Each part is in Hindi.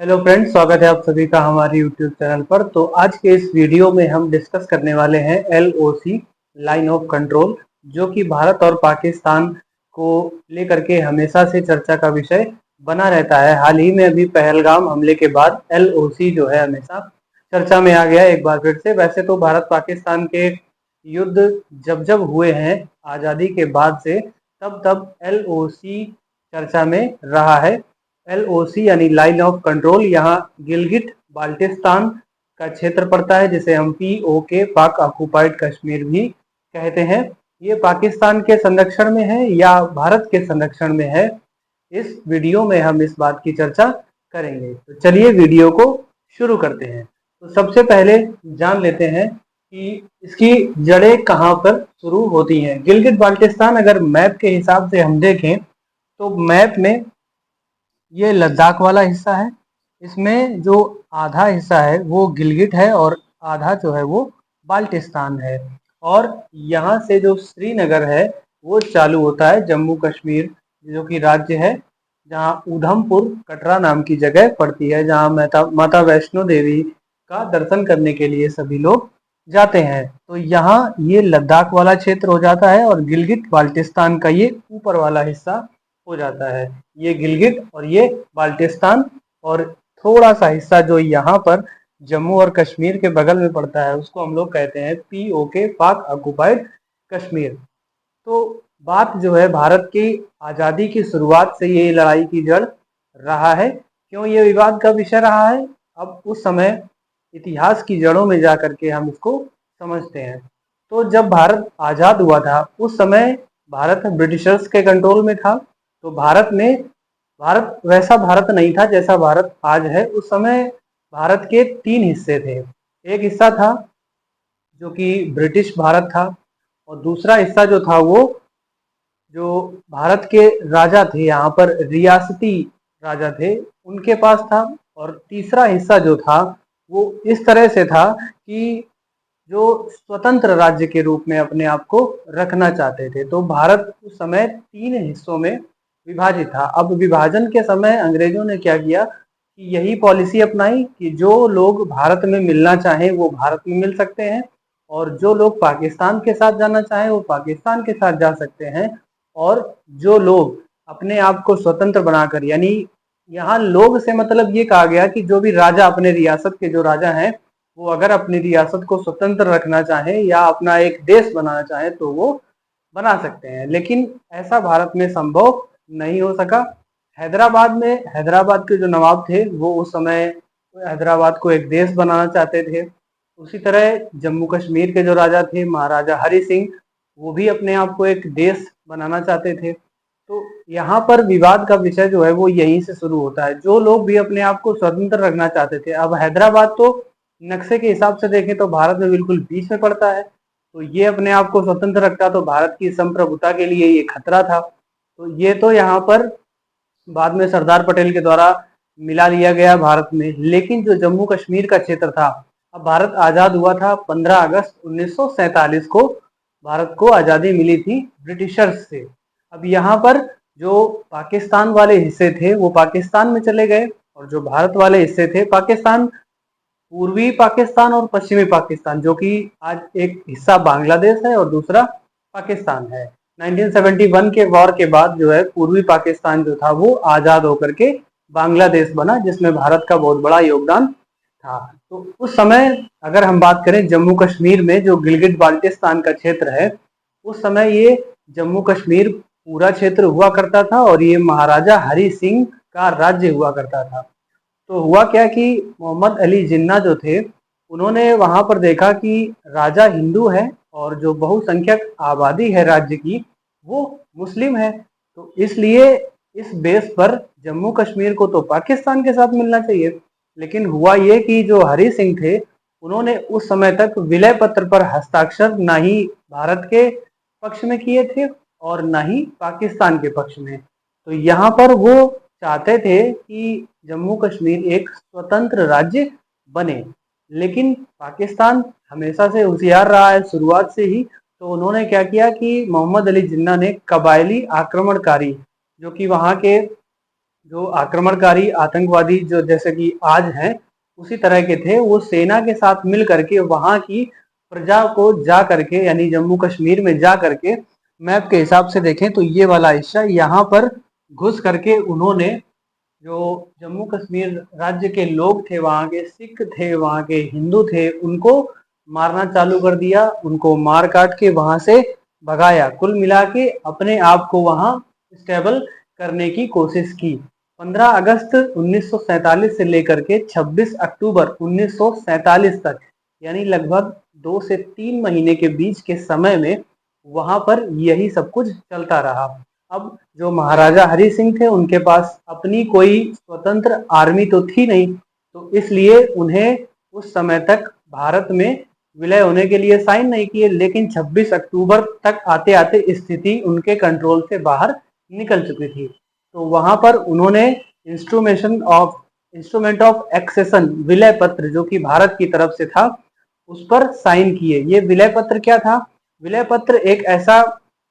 हेलो फ्रेंड्स, स्वागत है आप सभी का हमारे यूट्यूब चैनल पर। तो आज के इस वीडियो में हम डिस्कस करने वाले हैं LOC लाइन ऑफ कंट्रोल, जो कि भारत और पाकिस्तान को लेकर के हमेशा से चर्चा का विषय बना रहता है। हाल ही में अभी पहलगाम हमले के बाद LOC जो है हमेशा चर्चा में आ गया एक बार फिर से। वैसे तो भारत पाकिस्तान के युद्ध जब जब हुए हैं आज़ादी के बाद से, तब तब LOC चर्चा में रहा है। LOC यानी लाइन ऑफ कंट्रोल, यहाँ गिलगिट बाल्टिस्तान का क्षेत्र पड़ता है, जिसे हम POK पाक ऑक्युपाइड कश्मीर भी कहते हैं। ये पाकिस्तान के संरक्षण में है या भारत के संरक्षण में है, इस वीडियो में हम इस बात की चर्चा करेंगे। तो चलिए वीडियो को शुरू करते हैं। तो सबसे पहले जान लेते हैं कि इसकी जड़ें कहाँ पर शुरू होती हैं। गिलगिट बाल्टिस्तान अगर मैप के हिसाब से हम देखें तो मैप में ये लद्दाख वाला हिस्सा है। इसमें जो आधा हिस्सा है वो गिलगिट है और आधा जो है वो बाल्टिस्तान है। और यहाँ से जो श्रीनगर है वो चालू होता है जम्मू कश्मीर जो कि राज्य है, जहाँ उधमपुर कटरा नाम की जगह पड़ती है, जहाँ माता वैष्णो देवी का दर्शन करने के लिए सभी लोग जाते हैं। तो यहाँ ये लद्दाख वाला क्षेत्र हो जाता है और गिलगिट बाल्टिस्तान का ये ऊपर वाला हिस्सा हो जाता है। ये गिलगिट और ये बाल्टिस्तान, और थोड़ा सा हिस्सा जो यहाँ पर जम्मू और कश्मीर के बगल में पड़ता है उसको हम लोग कहते हैं POK पाक ऑक्युपाइड कश्मीर। तो बात जो है भारत की आज़ादी की शुरुआत से ये लड़ाई की जड़ रहा है। क्यों ये विवाद का विषय रहा है, अब उस समय इतिहास की जड़ों में जा करके हम इसको समझते हैं। तो जब भारत आज़ाद हुआ था उस समय भारत ब्रिटिशर्स के कंट्रोल में था। तो भारत वैसा भारत नहीं था जैसा भारत आज है। उस समय भारत के 3 हिस्से थे। एक हिस्सा था जो कि ब्रिटिश भारत था, और दूसरा हिस्सा जो था वो जो भारत के राजा थे, यहाँ पर रियासती राजा थे, उनके पास था। और तीसरा हिस्सा जो था वो इस तरह से था कि जो स्वतंत्र राज्य के रूप में अपने आप को रखना चाहते थे। तो भारत उस समय 3 हिस्सों में विभाजित था। अब विभाजन के समय अंग्रेजों ने क्या किया कि यही पॉलिसी अपनाई कि जो लोग भारत में मिलना चाहें वो भारत में मिल सकते हैं, और जो लोग पाकिस्तान के साथ जाना चाहें वो पाकिस्तान के साथ जा सकते हैं। और जो लोग अपने आप को स्वतंत्र बनाकर, यानी यहाँ लोग से मतलब ये कहा गया कि जो भी राजा, अपने रियासत के जो राजा हैं, वो अगर अपनी रियासत को स्वतंत्र रखना चाहें या अपना एक देश बनाना चाहें तो वो बना सकते हैं। लेकिन ऐसा भारत में संभव नहीं हो सका। हैदराबाद के जो नवाब थे वो उस समय हैदराबाद को एक देश बनाना चाहते थे। उसी तरह जम्मू कश्मीर के जो राजा थे महाराजा हरि सिंह, वो भी अपने आप को एक देश बनाना चाहते थे। तो यहाँ पर विवाद का विषय जो है वो यहीं से शुरू होता है। जो लोग भी अपने आप को स्वतंत्र रखना चाहते थे, अब हैदराबाद तो नक्शे के हिसाब से देखें तो भारत में बिल्कुल बीच में पड़ता है, तो ये अपने आप को स्वतंत्र रखता तो भारत की संप्रभुता के लिए ये खतरा था। तो ये तो यहाँ पर बाद में सरदार पटेल के द्वारा मिला लिया गया भारत में। लेकिन जो जम्मू कश्मीर का क्षेत्र था, अब भारत आज़ाद हुआ था 15 अगस्त 1947 को, भारत को आज़ादी मिली थी ब्रिटिशर्स से। अब यहाँ पर जो पाकिस्तान वाले हिस्से थे वो पाकिस्तान में चले गए, और जो भारत वाले हिस्से थे पाकिस्तान, पूर्वी पाकिस्तान और पश्चिमी पाकिस्तान, जो कि आज एक हिस्सा बांग्लादेश है और दूसरा पाकिस्तान है। 1971 के वॉर के बाद जो है पूर्वी पाकिस्तान जो था वो आज़ाद होकर के बांग्लादेश बना, जिसमें भारत का बहुत बड़ा योगदान था। तो उस समय अगर हम बात करें जम्मू कश्मीर में जो गिलगिट बाल्टिस्तान का क्षेत्र है, उस समय ये जम्मू कश्मीर पूरा क्षेत्र हुआ करता था और ये महाराजा हरि सिंह का राज्य हुआ करता था। तो हुआ क्या कि मोहम्मद अली जिन्ना जो थे, उन्होंने वहां पर देखा कि राजा हिंदू है और जो बहुसंख्यक आबादी है राज्य की वो मुस्लिम है। तो इसलिए इस बेस पर जम्मू कश्मीर को तो पाकिस्तान के साथ मिलना चाहिए। लेकिन हुआ ये कि जो हरि सिंह थे, उन्होंने उस समय तक विलय पत्र पर हस्ताक्षर ना ही भारत के पक्ष में किए थे और ना ही पाकिस्तान के पक्ष में। तो यहाँ पर वो चाहते थे कि जम्मू कश्मीर एक स्वतंत्र राज्य बने। लेकिन पाकिस्तान हमेशा से होशियार रहा है शुरुआत से ही। तो उन्होंने क्या किया कि मोहम्मद अली जिन्ना ने कबायली आक्रमणकारी, जो कि वहाँ के जो आक्रमणकारी आतंकवादी जो जैसे कि आज हैं उसी तरह के थे, वो सेना के साथ मिल करके वहां की प्रजा को जा करके यानी जम्मू कश्मीर में जा करके मैप के हिसाब से देखें तो ये वाला हिस्सा यहाँ पर घुस करके उन्होंने जो जम्मू कश्मीर राज्य के लोग थे, वहाँ के सिख थे, वहाँ के हिंदू थे, उनको मारना चालू कर दिया, उनको मार काट के वहां से भगाया। कुल मिला के अपने आप को वहां स्टेबल करने की कोशिश की। 15 अगस्त 1947 से लेकर के 26 अक्टूबर 1947 तक यानी लगभग 2 से 3 महीने के बीच के समय में वहां पर यही सब कुछ चलता रहा। अब जो महाराजा हरि सिंह थे उनके पास अपनी कोई स्वतंत्र आर्मी तो थी नहीं, तो इसलिए उन्हें उस समय तक भारत में विलय होने के लिए साइन नहीं किए, लेकिन 26 अक्टूबर तक आते आते स्थिति उनके कंट्रोल से बाहर निकल चुकी थी। तो वहां पर उन्होंने इंस्ट्रूमेंट ऑफ एक्सेशन विलय पत्र जो कि भारत की तरफ से था उस पर साइन किए। ये विलय पत्र क्या था? विलय पत्र एक ऐसा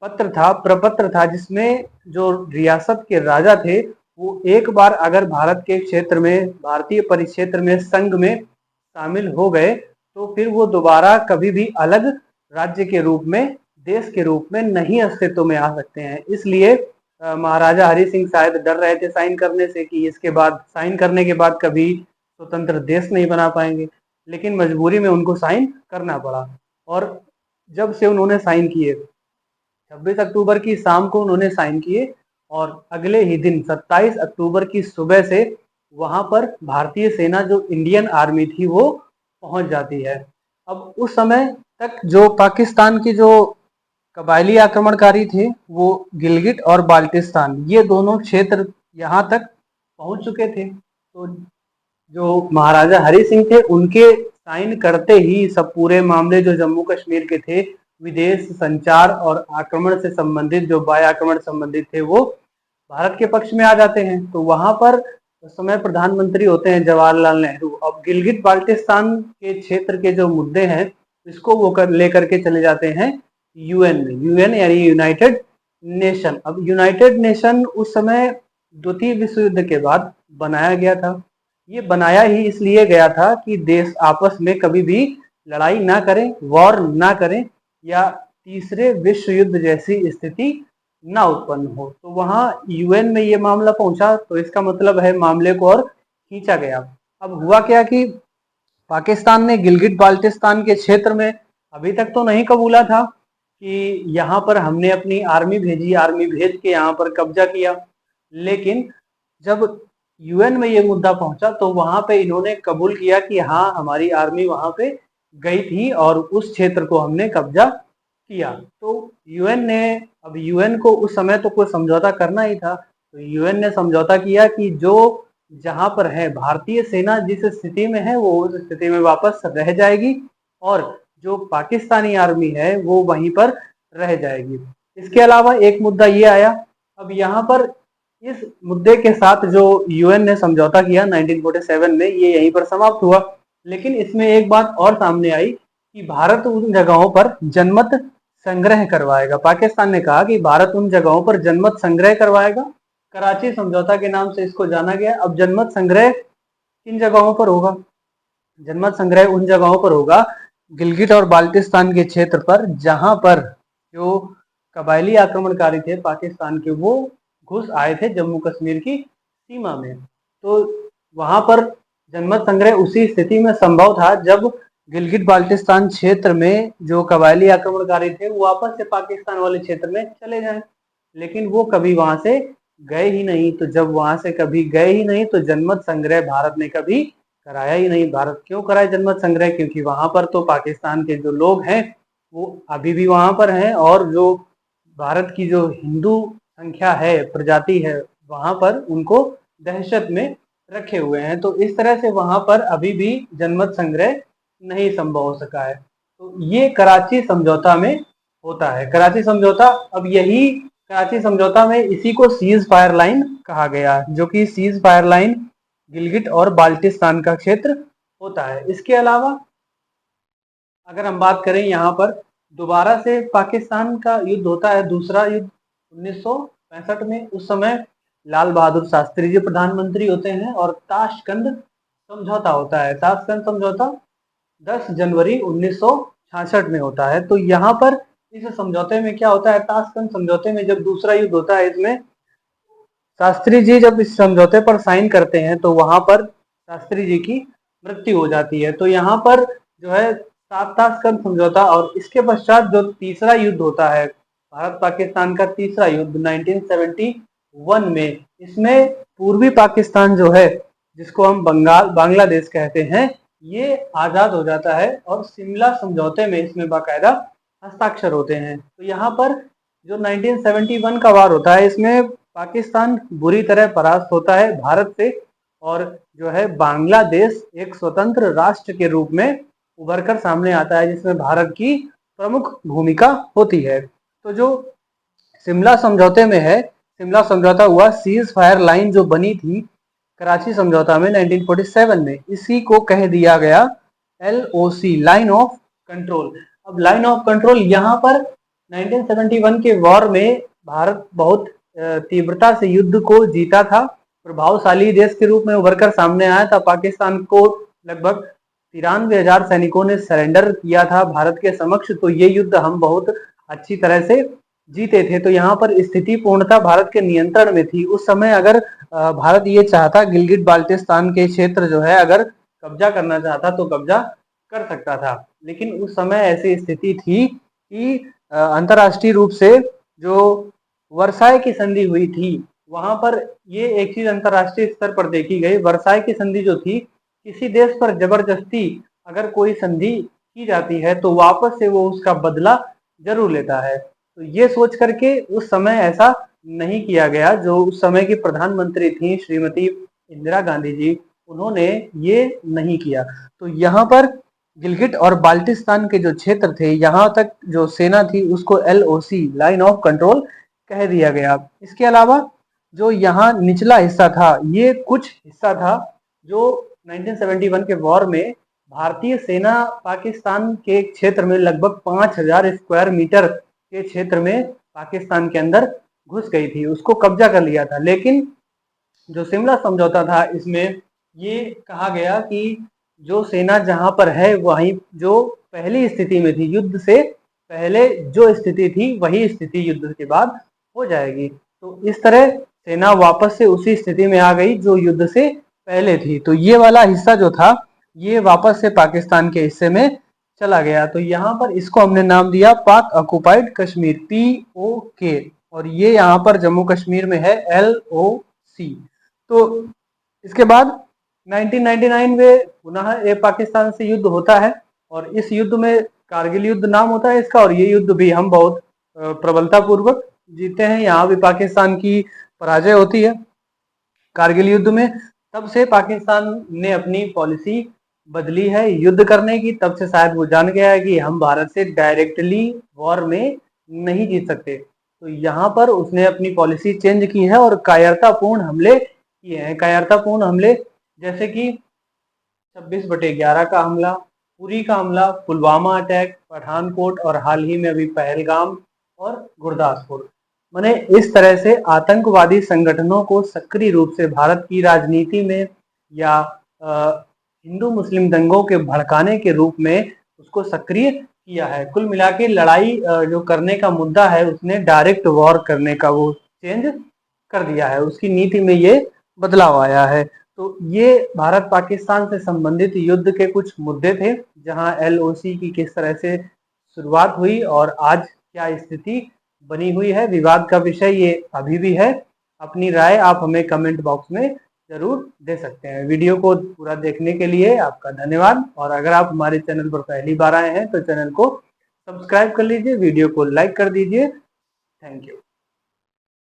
पत्र था, प्रपत्र था, जिसमें जो रियासत के राजा थे वो एक बार अगर भारत के क्षेत्र में, भारतीय परिक्षेत्र में, संघ में शामिल हो गए तो फिर वो दोबारा कभी भी अलग राज्य के रूप में, देश के रूप में नहीं अस्तित्व में आ सकते हैं। इसलिए महाराजा हरि सिंह शायद डर रहे थे साइन करने से कि इसके बाद, साइन करने के बाद कभी स्वतंत्र देश नहीं बना पाएंगे, लेकिन मजबूरी में उनको साइन करना पड़ा। और जब से उन्होंने साइन किए, 26 अक्टूबर की शाम को उन्होंने साइन किए और अगले ही दिन 27 अक्टूबर की सुबह से वहां पर भारतीय सेना जो इंडियन आर्मी थी वो पहुंच जाती है। अब उस समय तक जो पाकिस्तान की जो कबायली आक्रमणकारी थे वो गिलगिट और बाल्टिस्तान ये दोनों क्षेत्र यहाँ तक पहुंच चुके थे। तो जो महाराजा हरि सिंह थे उनके साइन करते ही सब पूरे मामले जो जम्मू कश्मीर के थे, विदेश, संचार और आक्रमण से संबंधित, जो वायु आक्रमण संबंधित थे, वो भारत के पक्ष में आ जाते हैं। तो वहां पर उस समय प्रधानमंत्री होते हैं जवाहरलाल नेहरू। अब गिलगिट बाल्टिस्तान के क्षेत्र के जो मुद्दे हैं इसको वो लेकर के चले जाते हैं यूएन में। यूएन यानी यूनाइटेड नेशन। अब यूनाइटेड नेशन उस समय द्वितीय विश्व युद्ध के बाद बनाया गया था। ये बनाया ही इसलिए गया था कि देश आपस में कभी भी लड़ाई ना करें, वॉर ना करें, या तीसरे विश्व युद्ध जैसी स्थिति ना उत्पन्न हो। तो वहां यूएन में ये मामला पहुंचा, तो इसका मतलब है मामले को और खींचा गया। अब हुआ क्या कि पाकिस्तान ने गिलगिट बाल्टिस्तान के क्षेत्र में अभी तक तो नहीं कबूला था कि यहाँ पर हमने अपनी आर्मी भेजी, आर्मी भेज के यहाँ पर कब्जा किया, लेकिन जब यूएन में ये मुद्दा पहुंचा तो वहां पे इन्होंने कबूल किया कि हाँ, हमारी आर्मी वहां पे गई थी और उस क्षेत्र को हमने कब्जा किया। तो यूएन ने, अब यूएन को उस समय तो कोई समझौता करना ही था, तो यूएन ने समझौता किया कि जो जहां पर है भारतीय सेना जिस स्थिति में है वो उस स्थिति में वापस रह जाएगी और जो पाकिस्तानी आर्मी है वो वहीं पर रह जाएगी। इसके अलावा एक मुद्दा ये आया। अब यहाँ पर इस मुद्दे के साथ जो यूएन ने समझौता किया 1947 में, ये यहीं पर समाप्त हुआ। लेकिन इसमें एक बात और सामने आई कि भारत उन जगहों पर जनमत संग्रह करवाएगा। पाकिस्तान ने कहा कि भारत उन जगहों पर जनमत संग्रह करवाएगा। कराची समझौता के नाम से इसको जाना गया। अब जनमत संग्रह किन जगहों पर होगा? जनमत संग्रह उन जगहों पर होगा गिलगिट और बाल्टिस्तान के क्षेत्र पर जहां पर जो कबायली आक्रमणकारी थे पाकिस्तान के वो घुस आए थे जम्मू कश्मीर की सीमा में। तो वहां पर जनमत संग्रह उसी स्थिति में संभव था जब गिलगिट बाल्टिस्तान क्षेत्र में जो कबायली आक्रमणकारी थे वो वापस से पाकिस्तान वाले क्षेत्र में चले जाएं, लेकिन वो कभी वहां से गए ही नहीं। तो जब वहां से कभी गए ही नहीं तो जनमत संग्रह भारत ने कभी कराया ही नहीं। भारत क्यों कराए जनमत संग्रह? क्योंकि वहां पर तो पाकिस्तान के जो लोग हैं वो अभी भी वहां पर हैं और जो भारत की जो हिंदू संख्या है, प्रजाति है, वहां पर उनको दहशत में रखे हुए हैं। तो इस तरह से वहां पर अभी भी जनमत संग्रह नहीं संभव हो सका है। तो ये कराची समझौता में होता है। कराची समझौता, अब यही कराची समझौता में इसी को सीज फायर लाइन कहा गया, जो कि सीज फायर लाइन गिलगिट और बाल्टिस्तान का क्षेत्र होता है। इसके अलावा अगर हम बात करें यहाँ पर दोबारा से पाकिस्तान का युद्ध होता है, दूसरा युद्ध 1965 में। उस समय लाल बहादुर शास्त्री जी प्रधानमंत्री होते हैं और ताशकंद समझौता होता है। ताशकंद समझौता 10 जनवरी 1966 में होता है। तो यहाँ पर इस समझौते में क्या होता है, ताशकंद समझौते में जब दूसरा युद्ध होता है, इसमें शास्त्री जी जब इस समझौते पर साइन करते हैं तो वहां पर शास्त्री जी की मृत्यु हो जाती है। तो यहाँ पर जो है ताशकंद समझौता और इसके पश्चात जो तीसरा युद्ध होता है भारत पाकिस्तान का तीसरा युद्ध 1971 में, इसमें पूर्वी पाकिस्तान जो है जिसको हम बांग्लादेश कहते हैं, ये आजाद हो जाता है और शिमला समझौते में इसमें बाकायदा हस्ताक्षर होते हैं। तो यहाँ पर जो 1971 का वार होता है, इसमें पाकिस्तान बुरी तरह परास्त होता है भारत से और जो है बांग्लादेश एक स्वतंत्र राष्ट्र के रूप में उभर कर सामने आता है, जिसमें भारत की प्रमुख भूमिका होती है। तो जो शिमला समझौते में है, शिमला समझौता हुआ, सीज फायर लाइन जो बनी थी कराची समझौता में 1947 में, इसी को कह दिया गया LOC, लाइन ऑफ कंट्रोल। अब लाइन ऑफ कंट्रोल यहाँ पर 1971 के वॉर में भारत बहुत तीव्रता से युद्ध को जीता था, प्रभावशाली देश के रूप में उभर कर सामने आया था। पाकिस्तान को लगभग 93,000 सैनिकों ने सरेंडर किया था भारत के समक्ष। तो ये युद्ध हम बहुत अच्छी तरह से जीते थे। तो यहाँ पर स्थिति पूर्णतः भारत के नियंत्रण में थी। उस समय अगर भारत ये चाहता, गिलगिट बाल्टिस्तान के क्षेत्र जो है अगर कब्जा करना चाहता तो कब्जा कर सकता था, लेकिन उस समय ऐसी स्थिति थी कि अंतर्राष्ट्रीय रूप से जो वर्साई की संधि हुई थी, वहां पर ये एक चीज अंतर्राष्ट्रीय स्तर पर देखी गई, वर्साई की संधि जो थी, किसी देश पर जबरदस्ती अगर कोई संधि की जाती है तो वापस से वो उसका बदला जरूर लेता है। तो ये सोच करके उस समय ऐसा नहीं किया गया। जो उस समय की प्रधानमंत्री थी श्रीमती इंदिरा गांधी जी, उन्होंने ये नहीं किया। तो यहाँ पर गिलगिट और बाल्टिस्तान के जो क्षेत्र थे, यहाँ तक जो सेना थी उसको LOC, लाइन ऑफ कंट्रोल कह दिया गया। इसके अलावा जो यहाँ निचला हिस्सा था, ये कुछ हिस्सा था जो 1971 के वॉर में भारतीय सेना पाकिस्तान के क्षेत्र में लगभग 5,000 स्क्वायर मीटर के क्षेत्र में पाकिस्तान के अंदर घुस गई थी, उसको कब्जा कर लिया था। लेकिन जो शिमला समझौता था, इसमें ये कहा गया कि जो सेना जहां पर है वहीं जो पहली स्थिति में थी, युद्ध से पहले जो स्थिति थी वही स्थिति युद्ध के बाद हो जाएगी। तो इस तरह सेना वापस से उसी स्थिति में आ गई जो युद्ध से पहले थी। तो ये वाला हिस्सा जो था ये वापस से पाकिस्तान के हिस्से में चला गया। तो यहाँ पर इसको हमने नाम दिया पाक ऑक्युपाइड कश्मीर, POK, और ये यहाँ पर जम्मू कश्मीर में है LOC। तो इसके बाद 1999 में पुनः ये पाकिस्तान से युद्ध होता है और इस युद्ध में कारगिल युद्ध नाम होता है इसका, और ये युद्ध भी हम बहुत प्रबलता पूर्वक जीते हैं। यहाँ भी पाकिस्तान की पराजय होती है कारगिल युद्ध में। तब से पाकिस्तान ने अपनी पॉलिसी बदली है युद्ध करने की। तब से शायद वो जान गया है कि हम भारत से डायरेक्टली वॉर में नहीं जीत सकते। तो यहाँ पर उसने अपनी पॉलिसी चेंज की है और कायरतापूर्ण हमले किए हैं। कायरतापूर्ण हमले जैसे कि 26/11 का हमला, उरी का हमला, पुलवामा अटैक, पठानकोट और हाल ही में अभी पहलगाम और गुरदासपुर। माने इस तरह से आतंकवादी संगठनों को सक्रिय रूप से भारत की राजनीति में या हिंदू मुस्लिम दंगों के भड़काने के रूप में उसको सक्रिय किया है। कुल मिला के लड़ाई जो करने का मुद्दा है उसने डायरेक्ट वॉर करने का वो चेंज कर दिया है, उसकी नीति में ये बदलाव आया है। तो ये भारत पाकिस्तान से संबंधित युद्ध के कुछ मुद्दे थे, जहां LOC की किस तरह से शुरुआत हुई और आज क्या स्थिति बनी हुई है। विवाद का विषय ये अभी भी है। अपनी राय आप हमें कमेंट बॉक्स में जरूर दे सकते हैं। वीडियो को पूरा देखने के लिए आपका धन्यवाद, और अगर आप हमारे चैनल पर पहली बार आए हैं तो चैनल को सब्सक्राइब कर लीजिए, वीडियो को लाइक कर दीजिए। Thank you.